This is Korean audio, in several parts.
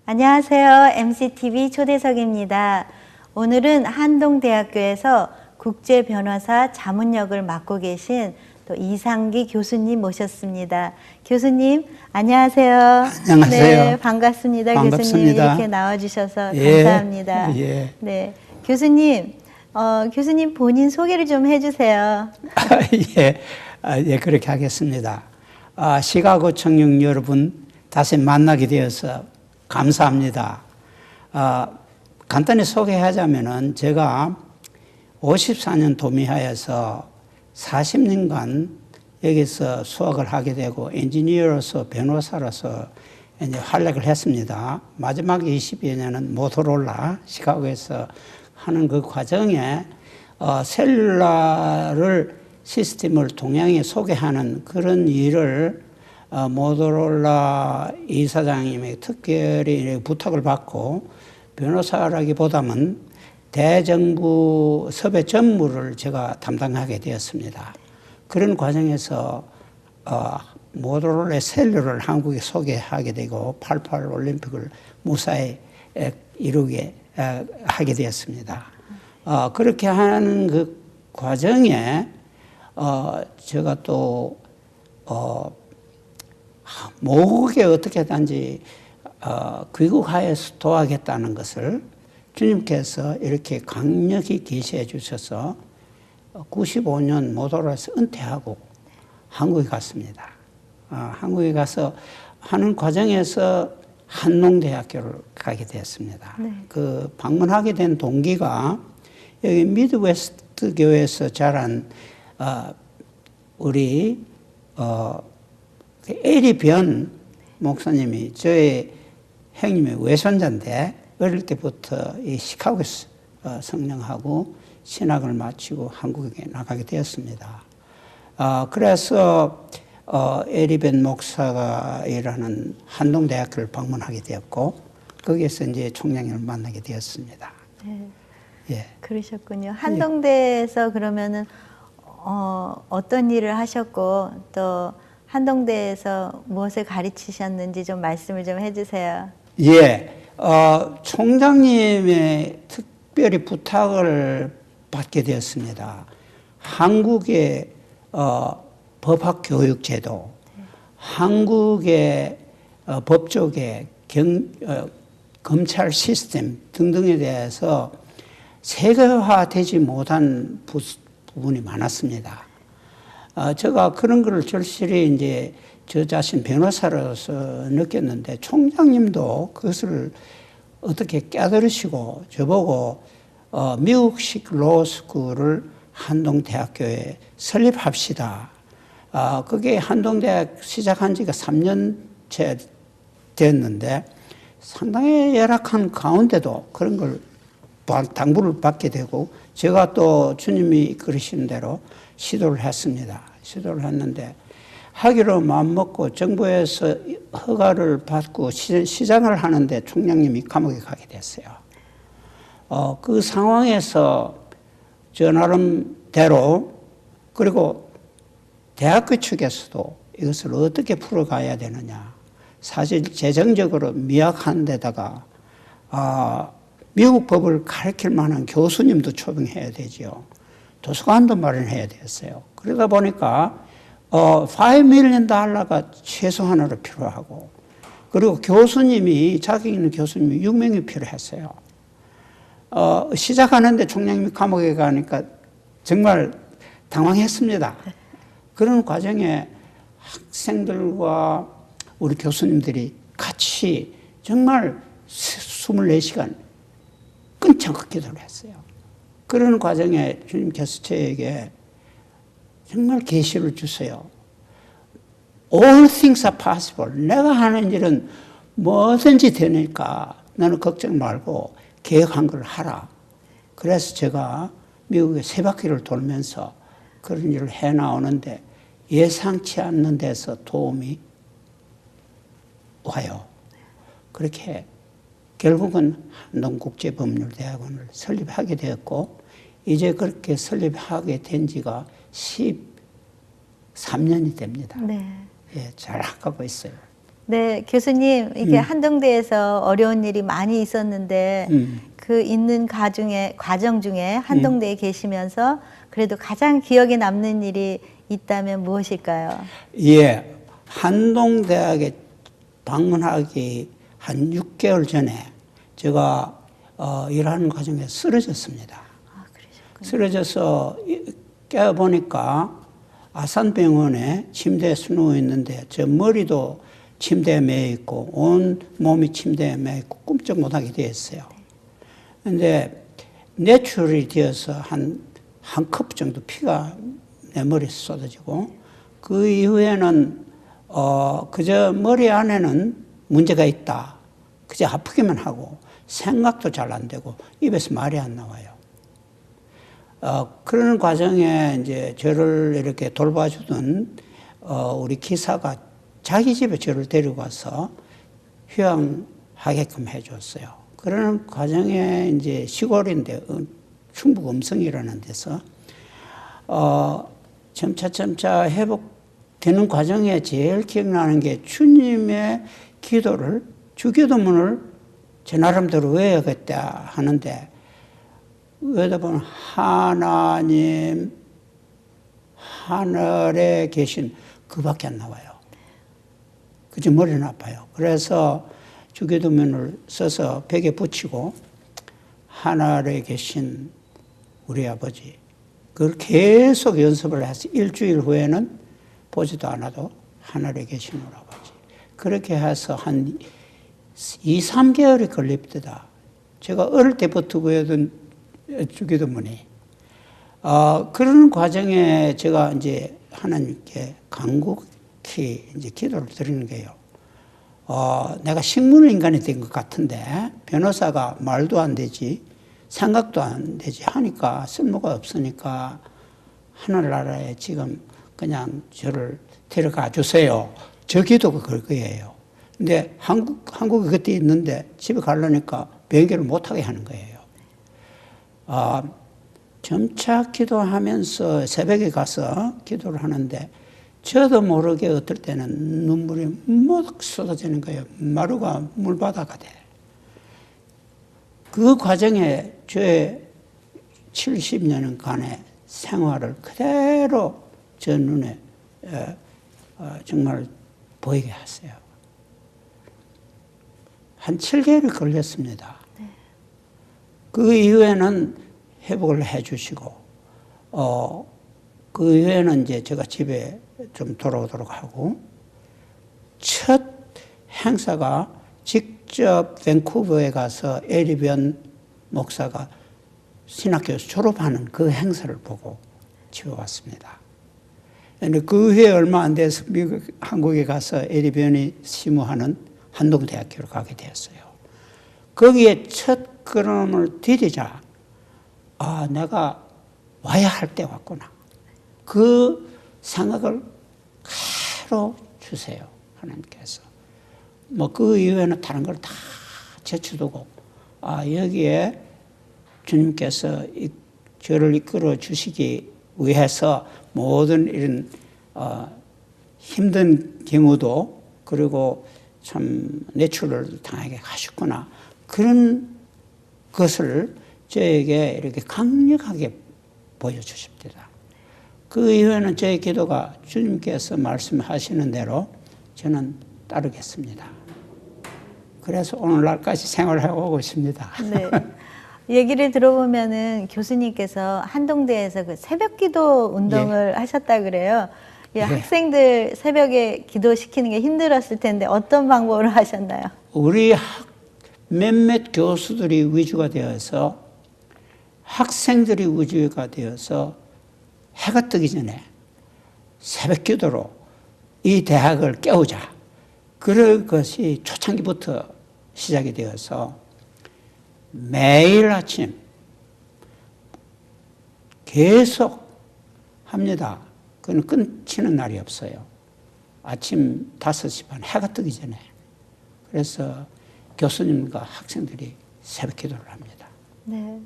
안녕하세요. MCTV 초대석입니다. 오늘은 한동대학교에서 국제변호사 자문역을 맡고 계신 또 이상기 교수님 모셨습니다. 교수님, 안녕하세요. 안녕하세요. 네, 반갑습니다. 반갑습니다. 교수님 이렇게 나와주셔서 예, 감사합니다. 예. 네, 교수님, 교수님 본인 소개를 좀 해주세요. 예, 그렇게 하겠습니다. 시카고 청년 여러분 다시 만나게 되어서 감사합니다. 간단히 소개하자면은 제가 54년 도미하에서 40년간 여기서 수학을 하게 되고 엔지니어로서 변호사로서 이제 활약을 했습니다. 마지막 20여 년은 모토로라 시카고에서 하는 그 과정에 셀룰라를 시스템을 동양에 소개하는 그런 일을 모토로라 이사장님의 특별히 부탁을 받고 변호사라기보다는 대정부 섭외 전무를 제가 담당하게 되었습니다. 그런 과정에서 모토로라의 셀룰을 한국에 소개하게 되고 88 올림픽을 무사히 이루게 하게 되었습니다. 그렇게 하는 그 과정에 제가 또 모국에 어떻게 단지 귀국하여서 도와겠다는 것을 주님께서 이렇게 강력히 계시해 주셔서 95년 모토로라에서 은퇴하고 한국에 갔습니다. 한국에 가서 하는 과정에서 한동대학교를 가게 되었습니다. 네. 그 방문하게 된 동기가 여기 미드웨스트 교회에서 자란 우리 에리 변 목사님이 저의 형님의 외손자인데 어릴 때부터 이 시카고에서 성령하고 신학을 마치고 한국에 나가게 되었습니다. 그래서 에리 변 목사가 일하는 한동대학교를 방문하게 되었고 거기에서 이제 총장님을 만나게 되었습니다. 네. 예. 그러셨군요. 한동대에서 그러면은 어떤 일을 하셨고 또 한동대에서 무엇을 가르치셨는지 좀 말씀을 좀 해주세요. 예, 총장님의 특별히 부탁을 받게 되었습니다. 한국의 법학 교육 제도, 한국의 법조계, 검찰 시스템 등등에 대해서 세계화되지 못한 부분이 많았습니다. 제가 그런 것을 절실히 이제 저 자신 변호사로서 느꼈는데 총장님도 그것을 어떻게 깨달으시고 저보고 미국식 로스쿨을 한동대학교에 설립합시다. 그게 한동대학 시작한 지가 3년째 됐는데 상당히 열악한 가운데도 그런 걸 당부를 받게 되고 제가 또 주님이 이끌으시는 대로 시도를 했습니다. 시도를 했는데 하기로 마음먹고 정부에서 허가를 받고 시장을 하는데 총장님이 감옥에 가게 됐어요. 그 상황에서 저 나름대로 그리고 대학교 측에서도 이것을 어떻게 풀어가야 되느냐. 사실 재정적으로 미약한 데다가 미국 법을 가르칠 만한 교수님도 초빙해야 되죠. 도서관도 마련해야 됐어요. 그러다 보니까 $5 million 최소한으로 필요하고 그리고 교수님이 자격 있는 교수님이 6명이 필요했어요. 시작하는데 총장님이 감옥에 가니까 정말 당황했습니다. 그런 과정에 학생들과 우리 교수님들이 같이 정말 24시간 끈적하게 기도를 했어요. 그런 과정에 주님께서 저에게 정말 계시를 주세요. All things are possible. 내가 하는 일은 뭐든지 되니까 너는 걱정 말고 계획한 걸 하라. 그래서 제가 미국의 세 바퀴를 돌면서 그런 일을 해나오는데 예상치 않는 데서 도움이 와요. 그렇게 결국은 한동국제법률대학원을 설립하게 되었고 이제 그렇게 설립하게 된 지가 13년이 됩니다. 네. 예, 잘 가고 있어요. 네, 교수님, 이게 한동대에서 어려운 일이 많이 있었는데, 그 있는 과정 중에 한동대에 계시면서 그래도 가장 기억에 남는 일이 있다면 무엇일까요? 예, 한동대학에 방문하기 한 6개월 전에 제가 일하는 과정에 쓰러졌습니다. 아, 그러셨군요. 쓰러져서 깨어보니까 아산병원에 침대에 누워 있는데 저 머리도 침대에 매여 있고 온 몸이 침대에 매여 있고 꼼짝 못하게 되어 있어요. 근데 뇌출이 되어서 한 컵 정도 피가 내 머리에 쏟아지고 그 이후에는 그저 머리 안에는 문제가 있다. 그저 아프기만 하고 생각도 잘 안 되고 입에서 말이 안 나와요. 그런 과정에 이제 저를 이렇게 돌봐주던 우리 기사가 자기 집에 저를 데리고 가서 휴양하게끔 해줬어요. 그런 과정에 이제 시골인데 충북 음성이라는 데서 점차 회복되는 과정에 제일 기억나는 게 주님의 기도를 주기도문을 제 나름대로 외워야겠다 하는데 외우다 보면 하나님 하늘에 계신 그밖에 안 나와요. 그저 머리는 아파요. 그래서 주기도문을 써서 벽에 붙이고 하늘에 계신 우리 아버지 그걸 계속 연습을 해서 일주일 후에는 보지도 않아도 하늘에 계신 우리 아버지 그렇게 해서 한 2, 3개월이 걸립니다. 제가 어릴 때부터 외우던 주기도문이 그런 과정에 제가 이제 하나님께 간곡히 이제 기도를 드리는 거예요. 내가 식물 인간이 된 것 같은데 변호사가 말도 안 되지 생각도 안 되지 하니까 쓸모가 없으니까 하늘나라에 지금 그냥 저를 데려가 주세요. 저 기도가 그거예요. 근데 한국에 그때 있는데 집에 가려니까 비행기를 못하게 하는 거예요. 점차 기도하면서 새벽에 가서 기도를 하는데 저도 모르게 어떨 때는 눈물이 막 쏟아지는 거예요. 마루가 물바다가 돼. 그 과정에 저의 70년간의 생활을 그대로 저 눈에 정말 보이게 했어요. 한 7개월이 걸렸습니다. 네. 그 이후에는 회복을 해 주시고, 그 이후에는 이제 제가 집에 좀 돌아오도록 하고, 첫 행사가 직접 밴쿠버에 가서 에리변 목사가 신학교에서 졸업하는 그 행사를 보고 집에 왔습니다. 그런데 그 후에 얼마 안 돼서 한국에 가서 에리변이 심우하는 한동대학교를 가게 되었어요. 거기에 첫 걸음을 디디자 내가 와야 할 때 왔구나. 그 생각을 그대로 주세요. 하나님께서. 그 이후에는 다른 걸 다 제쳐두고 여기에 주님께서 저를 이끌어 주시기 위해서 모든 이런 힘든 경우도 그리고 참 내출을 당하게 하셨구나. 그런 것을 저에게 이렇게 강력하게 보여주십니다. 그 이후에는 저의 기도가 주님께서 말씀하시는 대로 저는 따르겠습니다. 그래서 오늘날까지 생활해 오고 있습니다. 네. 얘기를 들어보면은 교수님께서 한동대에서 그 새벽 기도 운동을 하셨다 그래요. 학생들 새벽에 기도시키는 게 힘들었을 텐데 어떤 방법으로 하셨나요? 우리 몇몇 교수들이 위주가 되어서 학생들이 위주가 되어서 해가 뜨기 전에 새벽 기도로 이 대학을 깨우자. 그런 것이 초창기부터 시작이 되어서 매일 아침 계속 합니다. 그건 끊치는 날이 없어요. 아침 5시 반 해가 뜨기 전에. 그래서 교수님과 학생들이 새벽 기도를 합니다. 네.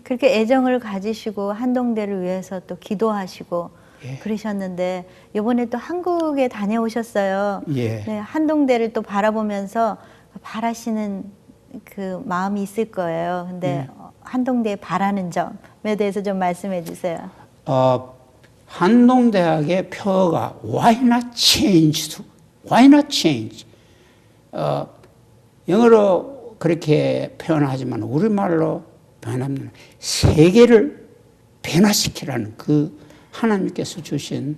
그렇게 애정을 가지시고 한동대를 위해서 또 기도하시고 예. 그러셨는데 이번에 또 한국에 다녀오셨어요. 예. 네, 한동대를 또 바라보면서 바라시는 그 마음이 있을 거예요. 근데 한동대에 바라는 점에 대해서 좀 말씀해 주세요. 한동대학의 표어가 Why not change? Why not change? 영어로 그렇게 표현하지만 우리말로 변하면 세계를 변화시키라는 그 하나님께서 주신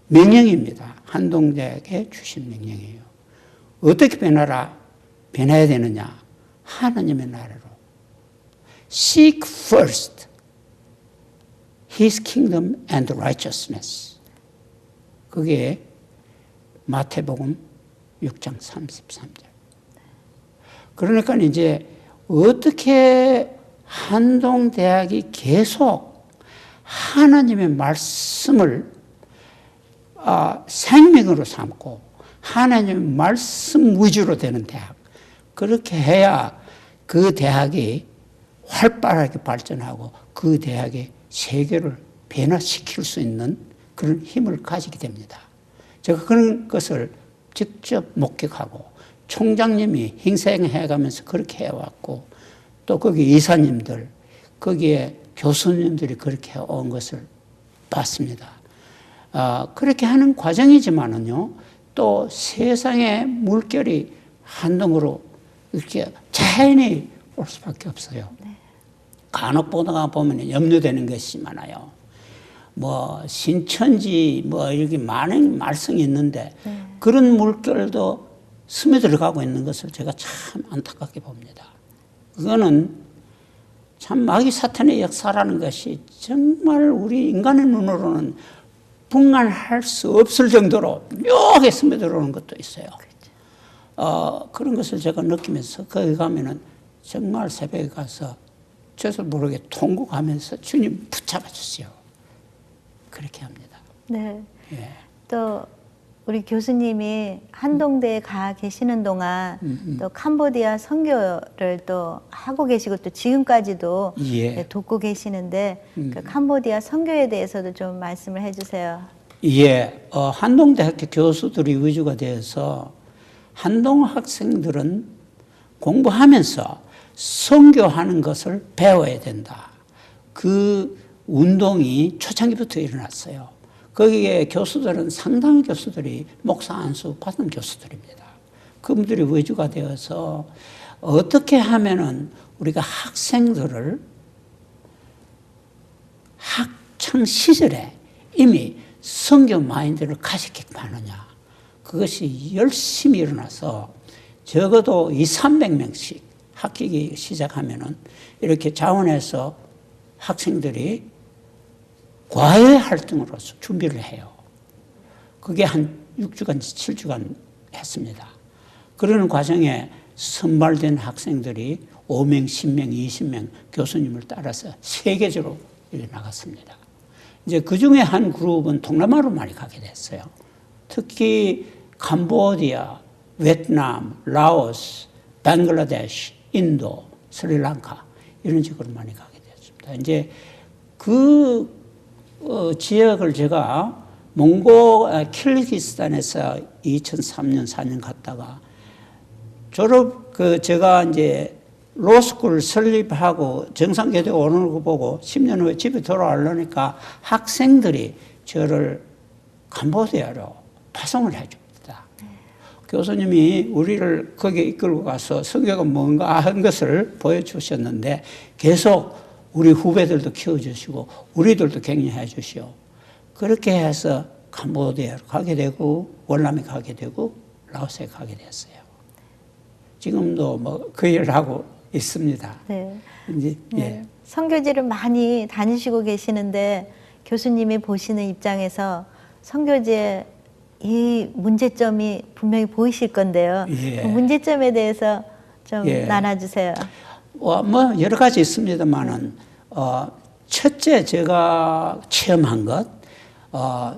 명령입니다. 한동대학에 주신 명령이에요. 어떻게 변해야 되느냐? 하나님의 나라로. Seek first His kingdom and righteousness. 그게 마태복음 6장 33절. 그러니까 이제 어떻게 한동대학이 계속 하나님의 말씀을 생명으로 삼고 하나님의 말씀 위주로 되는 대학. 그렇게 해야 그 대학이 활발하게 발전하고 그 대학이 세계를 변화시킬 수 있는 그런 힘을 가지게 됩니다. 제가 그런 것을 직접 목격하고 총장님이 행생해가면서 그렇게 해왔고 또 거기 이사님들, 거기에 교수님들이 그렇게 온 것을 봤습니다. 그렇게 하는 과정이지만은요, 또 세상의 물결이 한동으로 이렇게 자연히 올 수밖에 없어요. 네. 간혹 보다가 보면 염려되는 것이 많아요. 뭐 신천지 뭐 이렇게 많은 말씀이 있는데 그런 물결도 스며들어가고 있는 것을 제가 참 안타깝게 봅니다. 그거는 참 마귀 사탄의 역사라는 것이 정말 우리 인간의 눈으로는 분간할 수 없을 정도로 묘하게 스며들어오는 것도 있어요. 그런 것을 제가 느끼면서 거기 가면은 정말 새벽에 가서 저도 모르게 통곡하면서 주님 붙잡아 주세요. 그렇게 합니다. 네. 예. 또 우리 교수님이 한동대에 가 계시는 동안 또 캄보디아 선교를 또 하고 계시고 또 지금까지도 예. 돕고 계시는데 그 캄보디아 선교에 대해서도 좀 말씀을 해주세요. 예, 한동대학교 교수들이 위주가 되어서 한동 학생들은 공부하면서 선교하는 것을 배워야 된다. 그 운동이 초창기부터 일어났어요. 거기에 교수들은 상당한 교수들이 목사 안수 받은 교수들입니다. 그분들이 위주가 되어서 어떻게 하면은 우리가 학생들을 학창 시절에 이미 선교 마인드를 가지게끔 하느냐. 그것이 열심히 일어나서 적어도 200~300명씩 학기기 시작하면은 이렇게 자원해서 학생들이 과외 활동으로서 준비를 해요. 그게 한 6주간, 7주간 했습니다. 그러는 과정에 선발된 학생들이 5명, 10명, 20명 교수님을 따라서 세계적으로 나갔습니다. 이제 그 중에 한 그룹은 동남아로 많이 가게 됐어요. 특히 캄보디아, 베트남, 라오스, 방글라데시, 인도, 스리랑카 이런 식으로 많이 가게 됐습니다. 이제 그 지역을 제가 키르기스탄에서 2003년, 4년 갔다가 제가 이제 로스쿨 설립하고 정상교대 오는 거 보고 10년 후에 집에 돌아오려니까 학생들이 저를 캄보디아로 파송을 해줍니다. 교수님이 우리를 거기에 이끌고 가서 선교가 뭔가 한 것을 보여주셨는데 계속 우리 후배들도 키워주시고 우리들도 격려해 주시오. 그렇게 해서 캄보디아로 가게 되고 월남에 가게 되고 라오스에 가게 됐어요. 지금도 뭐 그 일을 하고 있습니다. 네. 이제 네. 선교지를 많이 다니시고 계시는데 교수님이 보시는 입장에서 선교지의 이 문제점이 분명히 보이실 건데요. 예. 그 문제점에 대해서 좀 예. 나눠주세요. 뭐 여러 가지 있습니다만은 첫째 제가 체험한 것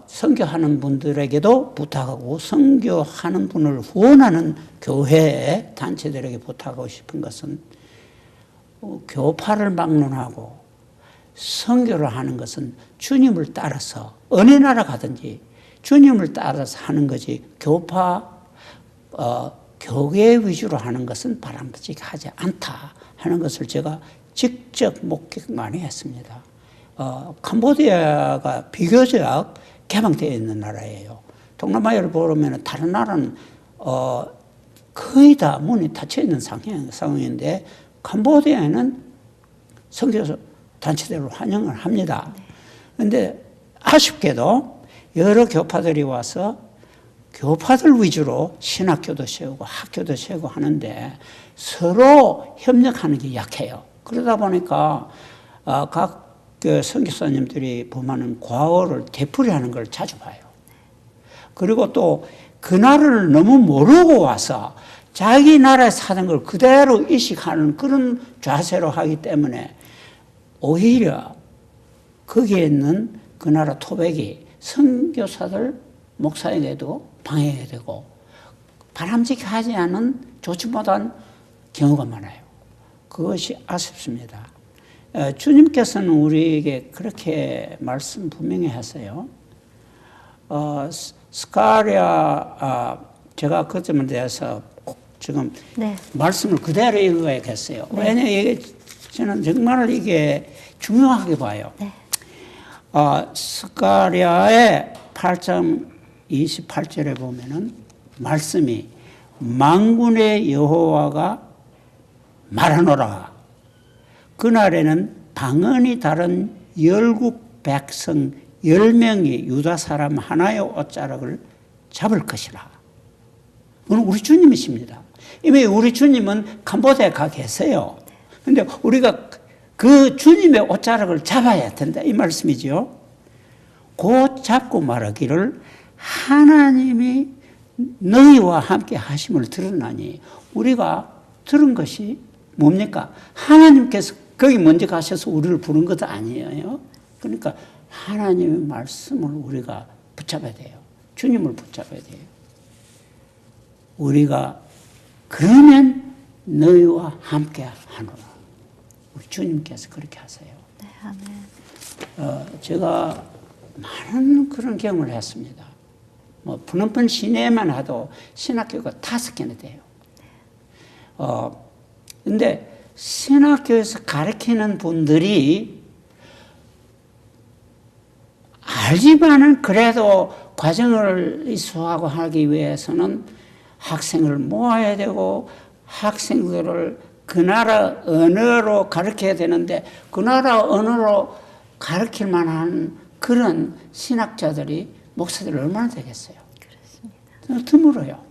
선교하는 분들에게도 부탁하고 선교하는 분을 후원하는 교회 단체들에게 부탁하고 싶은 것은 교파를 막론하고 선교를 하는 것은 주님을 따라서 어느 나라 가든지 주님을 따라서 하는 거지 교파 교계 위주로 하는 것은 바람직하지 않다 하는 것을 제가 직접 목격 많이 했습니다. 캄보디아가 비교적 개방되어 있는 나라예요. 동남아를 보면 다른 나라는 거의 다 문이 닫혀 있는 상황인데 캄보디아에는 선교 단체대로 환영을 합니다. 그런데 아쉽게도 여러 교파들이 와서 교파들 위주로 신학교도 세우고 학교도 세우고 하는데 서로 협력하는 게 약해요. 그러다 보니까 각 선교사님들이 범하는 과오를 되풀이하는 걸 자주 봐요. 그리고 또 그 나라를 너무 모르고 와서 자기 나라에 사는 걸 그대로 의식하는 그런 자세로 하기 때문에 오히려 거기에 있는 그 나라 토백이 선교사들 목사에게도 방해가 되고 바람직하지 않은 좋지 못한 경우가 많아요. 그것이 아쉽습니다. 주님께서는 우리에게 그렇게 말씀 분명히 하세요. 스가랴 제가 그 점에 대해서 꼭 지금 네. 말씀을 그대로 읽어야겠어요. 네. 왜냐하면 저는 정말 이게 중요하게 봐요. 네. 스가랴의 8장 28절에 보면은 말씀이 만군의 여호와가 말하노라. 그날에는 방언이 다른 열국 백성 10명이 유다 사람 하나의 옷자락을 잡을 것이라. 오늘 우리 주님이십니다. 이미 우리 주님은 캄보디아에 가 계세요. 그런데 우리가 그 주님의 옷자락을 잡아야 된다 이 말씀이죠. 곧 잡고 말하기를 하나님이 너희와 함께 하심을 들었나니. 우리가 들은 것이 뭡니까? 하나님께서 거기 먼저 가셔서 우리를 부른 것도 아니에요. 그러니까 하나님의 말씀을 우리가 붙잡아야 돼요. 주님을 붙잡아야 돼요. 우리가 그러면 너희와 함께 하노라. 우리 주님께서 그렇게 하세요. 네, 아멘. 제가 많은 그런 경험을 했습니다. 푸놈펜 시내에만 해도 신학교가 5개나 돼요. 근데 신학교에서 가르치는 분들이 알지만은 그래도 과정을 수하고 하기 위해서는 학생을 모아야 되고 학생들을 그 나라 언어로 가르쳐야 되는데 그 나라 언어로 가르칠 만한 그런 신학자들이 목사들이 얼마나 되겠어요? 그렇습니다. 드물어요.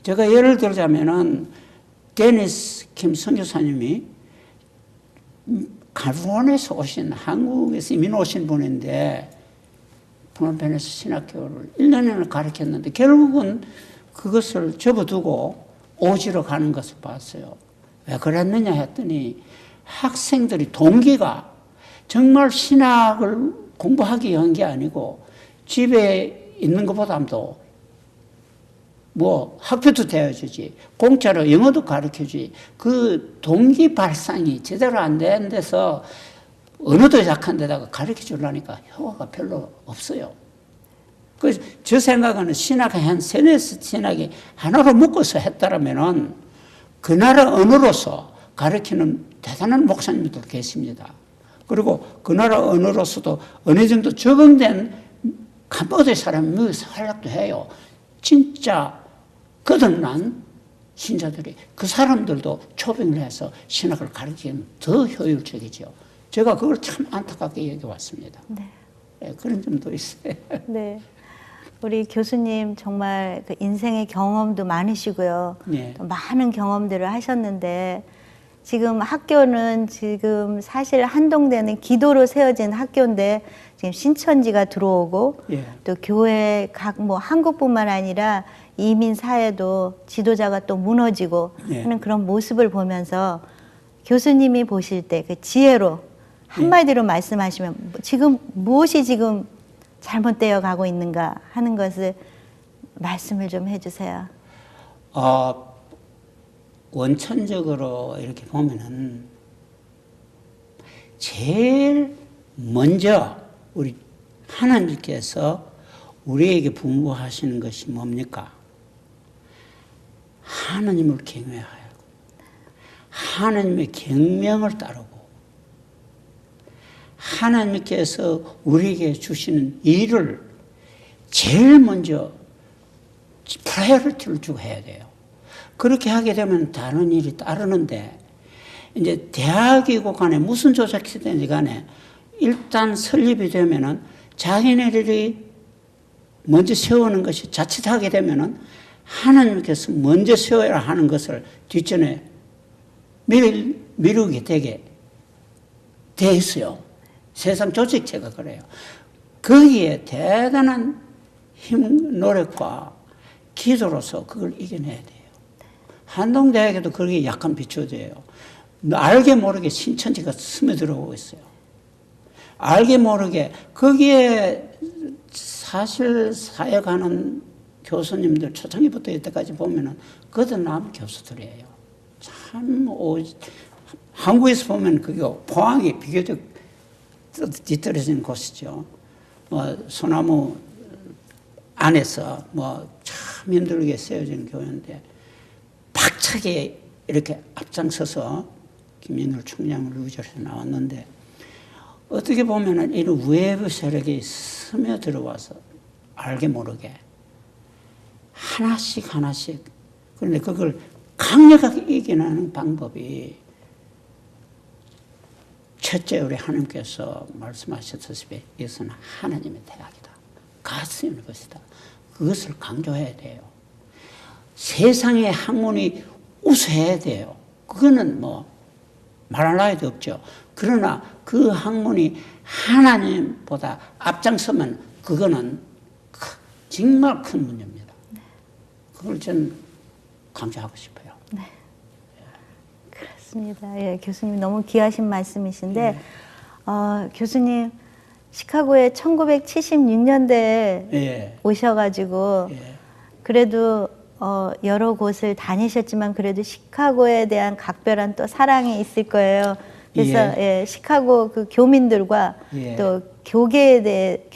제가 예를 들자면은 데니스 김 선교사님이 가루원에서 오신 한국에서 이민 오신 분인데 프놈펜에서 신학교를 1년을 가르쳤는데 결국은 그것을 접어두고 오지로 가는 것을 봤어요. 왜 그랬느냐 했더니 학생들이 동기가 정말 신학을 공부하기 위한 게 아니고 집에 있는 것보다도 학교도 되어주지 공짜로 영어도 가르쳐주지 그 동기 발상이 제대로 안 된 데서 언어도 약한 데다가 가르쳐 주려니까 효과가 별로 없어요. 그래서 저 생각은 신학이 한 세네 신학이 하나로 묶어서 했다라면은 그 나라 언어로서 가르치는 대단한 목사님들 계십니다. 그리고 그 나라 언어로서도 어느 정도 적응된 캄보디아 사람이 여기서 활약도 해요. 진짜 거듭난 신자들이 그 사람들도 초빙을 해서 신학을 가르치면 더 효율적이죠. 제가 그걸 참 안타깝게 얘기해왔습니다. 네. 네, 그런 점도 있어요. 네. 우리 교수님 정말 그 인생의 경험도 많으시고요. 네. 또 많은 경험들을 하셨는데 지금 학교는 지금 사실 한동대는 기도로 세워진 학교인데 지금 신천지가 들어오고 예. 또 교회 한국뿐만 아니라 이민 사회도 지도자가 또 무너지고 예. 하는 그런 모습을 보면서 교수님이 보실 때 그 지혜로 한마디로 말씀하시면 지금 무엇이 지금 잘못되어 가고 있는가 하는 것을 말씀을 좀 해주세요. 원천적으로 이렇게 보면은 제일 먼저 우리 하나님께서 우리에게 분부하시는 것이 뭡니까? 하나님을 경외하고 하나님의 경명을 따르고 하나님께서 우리에게 주시는 일을 제일 먼저 프라이어리티를 주고 해야 돼요. 그렇게 하게 되면 다른 일이 따르는데 이제 대학이고 간에 무슨 조직이든지 간에 일단 설립이 되면은 자기네들이 먼저 세우는 것이 자칫하게 되면은 하나님께서 먼저 세워야 하는 것을 뒷전에 미루게 되게 돼 있어요. 세상 조직체가 그래요. 거기에 대단한 힘, 노력과 기도로서 그걸 이겨내야 돼요. 한동대학에도 그게 약간 비춰져요. 알게 모르게 신천지가 스며들어오고 있어요. 알게 모르게 거기에 사실 사역하는 교수님들 초창기부터 이때까지 보면은 그들 남 교수들이에요. 참 한국에서 보면 그게 포항이 비교적 뒤떨어진 곳이죠. 소나무 안에서 참 힘들게 세워진 교회인데 박차게 이렇게 앞장서서 김영일 총장을 유절해서 나왔는데 어떻게 보면은 이런 외부 세력이 스며들어와서 알게 모르게 하나씩 그런데 그걸 강력하게 이겨내는 방법이 첫째 우리 하나님께서 말씀하셨듯이 이것은 하나님의 대학이다. God's university다. 그것을 강조해야 돼요. 세상의 학문이 우수해야 돼요. 그거는 말할 나위도 없죠. 그러나 그 학문이 하나님보다 앞장서면 그거는 정말 큰 문제입니다. 그걸 전 강조하고 싶어요. 네. 그렇습니다. 예, 교수님 너무 귀하신 말씀이신데, 교수님 시카고에 1976년대에 오셔가지고 그래도 여러 곳을 다니셨지만 그래도 시카고에 대한 각별한 또 사랑이 있을 거예요. 그래서 시카고 그 교민들과 또 교계에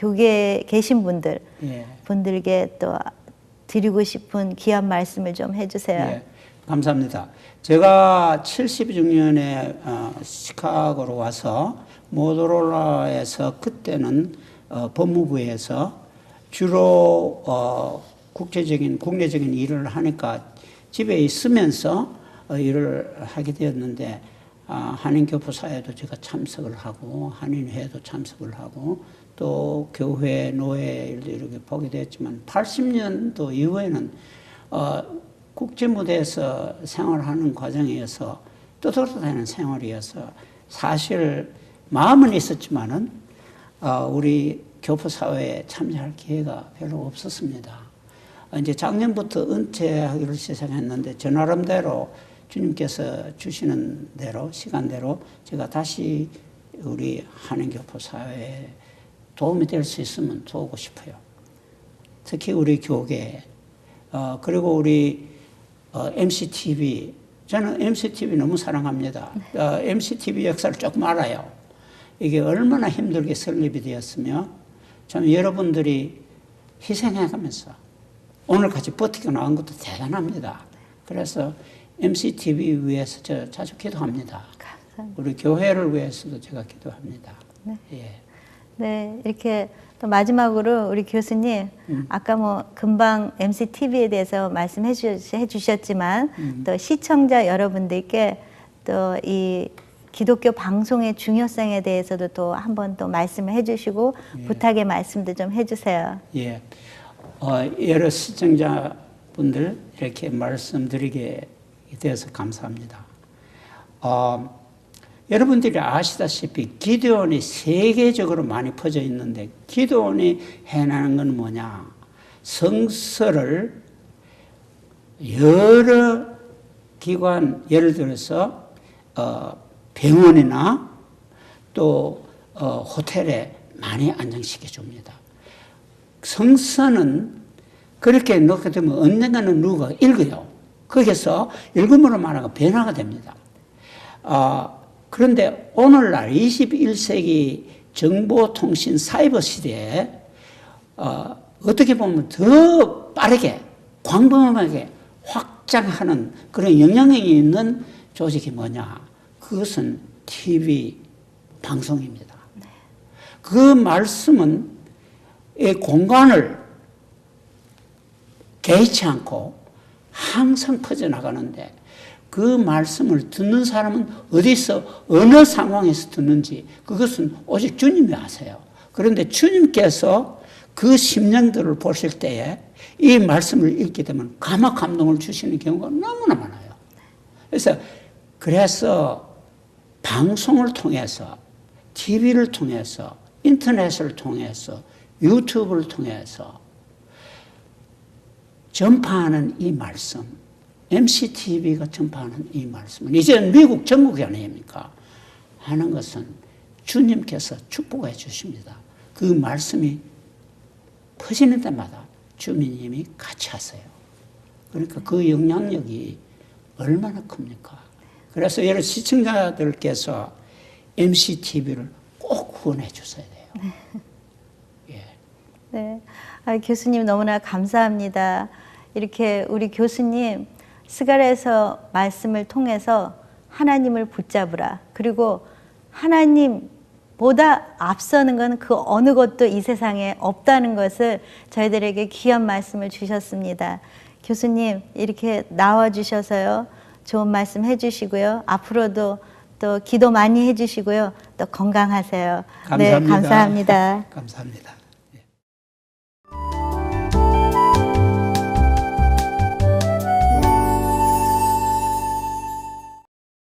계신 분들께 또 드리고 싶은 귀한 말씀을 좀 해주세요. 감사합니다. 제가 76년에 시카고로 와서 모토로라에서 그때는 법무부에서 주로 국내적인 일을 하니까 집에 있으면서 일을 하게 되었는데 한인교포사회도 제가 참석을 하고 한인회도 참석을 하고 또 교회 노회 일도 이렇게 보게 됐지만 80년도 이후에는 국제무대에서 생활하는 과정이어서 떠돌아다니는 생활이어서 사실 마음은 있었지만은 우리 교포사회에 참여할 기회가 별로 없었습니다. 이제 작년부터 은퇴하기를 시작했는데 저 나름대로 주님께서 주시는 대로 시간대로 제가 다시 우리 한인교포사회에 도움이 될 수 있으면 도우고 싶어요. 특히 우리 교계 그리고 우리 MCTV 저는 MCTV 너무 사랑합니다. MCTV 역사를 조금 알아요. 이게 얼마나 힘들게 설립이 되었으며 참 여러분들이 희생해가면서 오늘까지 버티고 나온 것도 대단합니다. 그래서 MCTV 위해서 저 자주 기도합니다. 감사합니다. 우리 교회를 위해서도 제가 기도합니다. 네. 네, 이렇게 또 마지막으로 우리 교수님 아까 금방 MCTV에 대해서 말씀해 주셨지만 또 시청자 여러분들께 또 이 기독교 방송의 중요성에 대해서도 또 한번 또 말씀을 해주시고 부탁의 말씀도 좀 해주세요. 여러 시청자분들 이렇게 말씀드리게 되어서 감사합니다. 여러분들이 아시다시피 기드온이 세계적으로 많이 퍼져 있는데 기드온이 해나가는 건 뭐냐? 성서를 여러 기관 예를 들어서 병원이나 또 호텔에 많이 안정시켜 줍니다. 성서는 그렇게 넣게 되면 언젠가는 누가 읽어요. 거기서 읽음으로 말하고 변화가 됩니다. 그런데 오늘날 21세기 정보통신 사이버 시대에 어떻게 보면 더 빠르게 광범위하게 확장하는 그런 영향력이 있는 조직이 뭐냐? 그것은 TV 방송입니다. 그 말씀은 이 공간을 개의치 않고 항상 퍼져나가는데 그 말씀을 듣는 사람은 어디서 어느 상황에서 듣는지 그것은 오직 주님이 아세요. 그런데 주님께서 그 심령들을 보실 때에 이 말씀을 읽게 되면 감화 감동을 주시는 경우가 너무나 많아요. 그래서 방송을 통해서 TV를 통해서 인터넷을 통해서 유튜브를 통해서 전파하는 이 말씀, MCTV가 전파하는 이 말씀은 이제 미국 전국이 아닙니까? 하는 것은 주님께서 축복해 주십니다. 그 말씀이 퍼지는 데마다 주님이 같이 하세요. 그러니까 그 영향력이 얼마나 큽니까? 그래서 여러 시청자들께서 MCTV를 꼭 후원해 주셔야 돼요. 예. 네. 교수님 너무나 감사합니다. 이렇게 우리 교수님 스갈에서 말씀을 통해서 하나님을 붙잡으라. 그리고 하나님보다 앞서는 건 그 어느 것도 이 세상에 없다는 것을 저희들에게 귀한 말씀을 주셨습니다. 교수님 이렇게 나와주셔서요. 좋은 말씀 해주시고요. 앞으로도 또 기도 많이 해주시고요. 또 건강하세요. 감사합니다. 네, 감사합니다. 감사합니다.